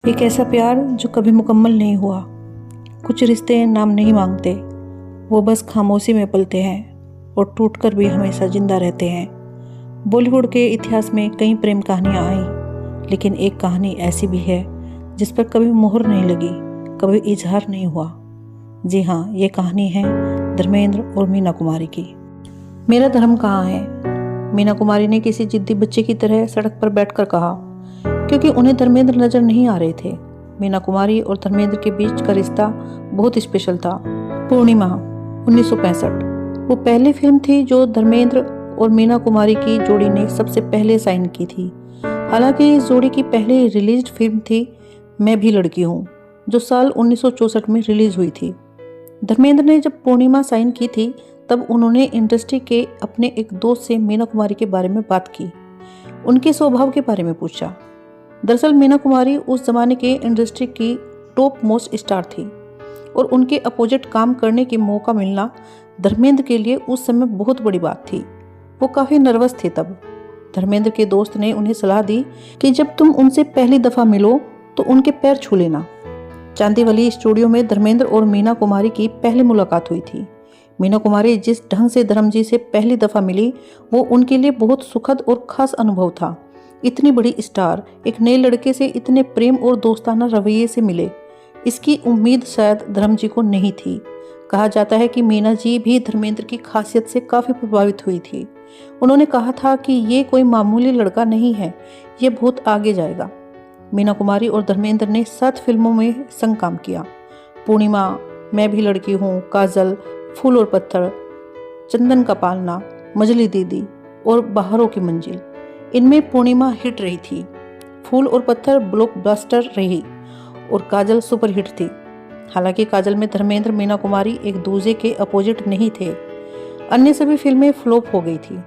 एक ऐसा प्यार जो कभी मुकम्मल नहीं हुआ। कुछ रिश्ते नाम नहीं मांगते, वो बस खामोशी में पलते हैं और टूटकर भी हमेशा जिंदा रहते हैं। बॉलीवुड के इतिहास में कई प्रेम कहानियाँ आईं, लेकिन एक कहानी ऐसी भी है जिस पर कभी मोहर नहीं लगी, कभी इजहार नहीं हुआ। जी हाँ, ये कहानी है धर्मेंद्र और मीना कुमारी की। मेरा धर्म कहाँ है, मीना कुमारी ने किसी जिद्दी बच्चे की तरह सड़क पर बैठकर कहा, क्योंकि उन्हें धर्मेंद्र नजर नहीं आ रहे थे। मीना कुमारी और धर्मेंद्र के बीच का रिश्ता बहुत स्पेशल था। पूर्णिमा 1965 वो पहली फिल्म थी जो धर्मेंद्र और मीना कुमारी की जोड़ी ने सबसे पहले साइन की थी। हालांकि इस जोड़ी की पहली रिलीज्ड फिल्म थी मैं भी लड़की हूँ, जो साल 1964 में रिलीज हुई थी। धर्मेंद्र ने जब पूर्णिमा साइन की थी तब उन्होंने इंडस्ट्री के अपने एक दोस्त से मीना कुमारी के बारे में बात की, उनके स्वभाव के बारे में पूछा। दरअसल मीना कुमारी उस जमाने के इंडस्ट्री की टॉप मोस्ट स्टार थी और उनके अपोजिट काम करने की मौका मिलना धर्मेंद्र के लिए उस समय बहुत बड़ी बात थी। वो काफ़ी नर्वस थे तब। धर्मेंद्र के दोस्त ने उन्हें सलाह दी कि जब तुम उनसे पहली दफ़ा मिलो तो उनके पैर छू लेना। चांदीवली स्टूडियो में धर्मेंद्र और मीना कुमारी की पहली मुलाकात हुई थी। मीना कुमारी जिस ढंग से धर्मजी से पहली दफ़ा मिली वो उनके लिए बहुत सुखद और खास अनुभव था। इतनी बड़ी स्टार एक नए लड़के से इतने प्रेम और दोस्ताना रवैये से मिले, इसकी उम्मीद शायद धर्मजी को नहीं थी। कहा जाता है कि मीना जी भी धर्मेंद्र की खासियत से काफ़ी प्रभावित हुई थी। उन्होंने कहा था कि ये कोई मामूली लड़का नहीं है, ये बहुत आगे जाएगा। मीना कुमारी और धर्मेंद्र ने 7 फिल्मों में संग काम किया। पूर्णिमा, मैं भी लड़की हूँ, काजल, फूल और पत्थर, चंदन का पालना, मजली दीदी और बहारों की मंजिल। इनमें पूर्णिमा हिट रही थी, फूल और पत्थर ब्लॉकबस्टर रही और काजल सुपर हिट थी। हालांकि काजल में धर्मेंद्र मीना कुमारी एक दूसरे के अपोजिट नहीं थे। अन्य सभी फिल्में फ्लॉप हो गई थी।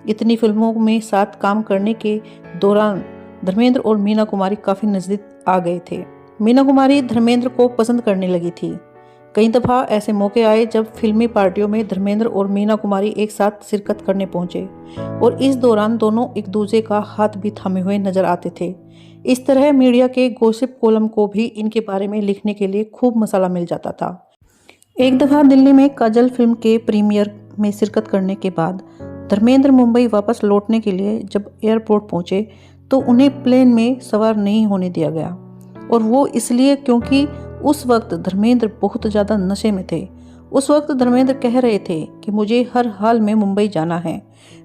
इतनी फिल्मों में साथ काम करने के दौरान धर्मेंद्र और मीना कुमारी काफ़ी नज़दीक आ गए थे। मीना कुमारी धर्मेंद्र को पसंद करने लगी थी। कई दफ़ा ऐसे मौके आए जब फिल्मी पार्टियों में धर्मेंद्र और मीना कुमारी एक साथ शिरकत करने पहुंचे और इस दौरान दोनों एक दूसरे का हाथ भी थामे हुए नजर आते थे। इस तरह मीडिया के गॉसिप कॉलम को भी इनके बारे में लिखने के लिए खूब मसाला मिल जाता था। एक दफ़ा दिल्ली में काजल फिल्म के प्रीमियर में शिरकत करने के बाद धर्मेंद्र मुंबई वापस लौटने के लिए जब एयरपोर्ट पहुंचे तो उन्हें प्लेन में सवार नहीं होने दिया गया, और वो इसलिए क्योंकि उस वक्त धर्मेंद्र बहुत ज़्यादा नशे में थे। उस वक्त धर्मेंद्र कह रहे थे कि मुझे हर हाल में मुंबई जाना है,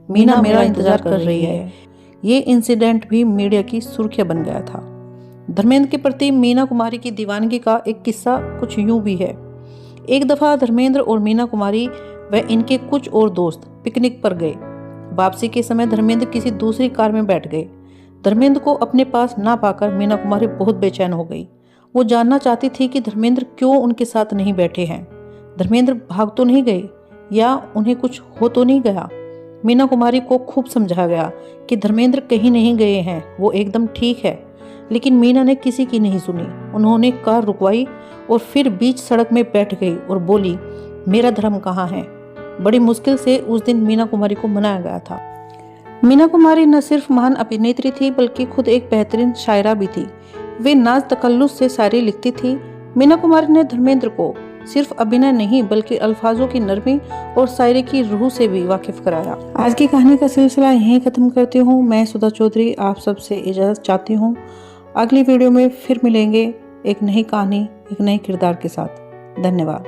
मीना मेरा इंतजार कर रही है। ये इंसिडेंट भी मीडिया की सुर्खियां बन गया था। धर्मेंद्र के प्रति मीना कुमारी की दीवानगी का एक किस्सा कुछ यूं भी है। एक दफ़ा धर्मेंद्र और मीना कुमारी व इनके कुछ और दोस्त पिकनिक पर गए। वापसी के समय धर्मेंद्र किसी दूसरी कार में बैठ गए। धर्मेंद्र को अपने पास ना पाकर मीना कुमारी बहुत बेचैन हो गई। वो जानना चाहती थी कि धर्मेंद्र क्यों उनके साथ नहीं बैठे हैं। धर्मेंद्र भाग तो नहीं गए या उन्हें कुछ हो तो नहीं गया। मीना कुमारी को खूब समझाया गया कि धर्मेंद्र कहीं नहीं गए हैं, वो एकदम ठीक है। लेकिन मीना ने किसी की नहीं सुनी। उन्होंने कार रुकवाई और फिर बीच सड़क में बैठ गई और बोली, मेरा धर्म कहाँ है। बड़ी मुश्किल से उस दिन मीना कुमारी को मनाया गया था। मीना कुमारी न सिर्फ महान अभिनेत्री थी बल्कि खुद एक बेहतरीन शायरा भी थी। वे नाज तकल्लुस से शायरी लिखती थी। मीना कुमारी ने धर्मेंद्र को सिर्फ अभिनय नहीं बल्कि अल्फाजों की नरमी और शायरी की रूह से भी वाकिफ कराया। आज की कहानी का सिलसिला यहीं खत्म करती हूँ। मैं सुधा चौधरी आप सबसे इजाज़त चाहती हूँ। अगली वीडियो में फिर मिलेंगे एक नई कहानी, एक नए किरदार के साथ। धन्यवाद।